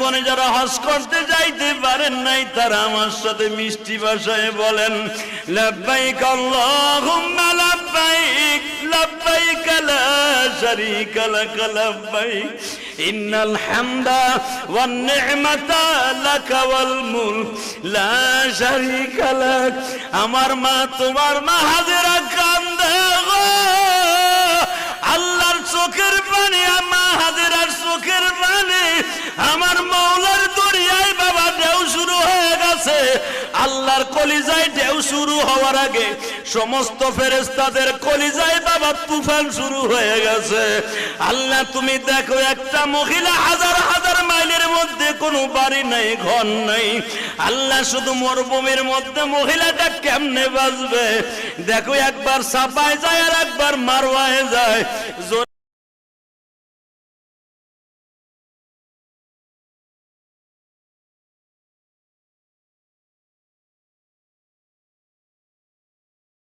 জীবনে যারা হজ করতে যাইতে পারেন নাই তারা আমার সাথে মিষ্টি ভাষায় বলেন লাব্বাইক আল্লাহুম্মা লাব্বাইক লাব্বাইক লা শারীকা লাক লাব্বাইক ইন্নাল হামদা ওয়ান নি'মাতা লাকা ওয়াল মুলক লা শারীকা লাক। আমার মা তোমার মা হাজেরা কান্দে গো, আল্লাহর চোখের পানি, মা হাজেরার চোখের পানি আমার মাওলার দরিয়ায় বাবা ঢেউ শুরু হয়ে গেছে। আল্লাহর কলিজায় ঢেউ শুরু হওয়ার আগে সমস্ত ফেরেশতাদের কলিজায় বাবা তুফান শুরু হয়ে গেছে। আল্লাহ তুমি দেখো, একটা মহিলা হাজার হাজার মাইলের মধ্যে কোনো বাড়ি নাই, ঘর নাই। আল্লাহ শুধু মরুভূমির মধ্যে মহিলাটা কেমনে বাঁচবে? দেখো, একবার সাফায় যায় আর একবার মারওয়ায় যায়।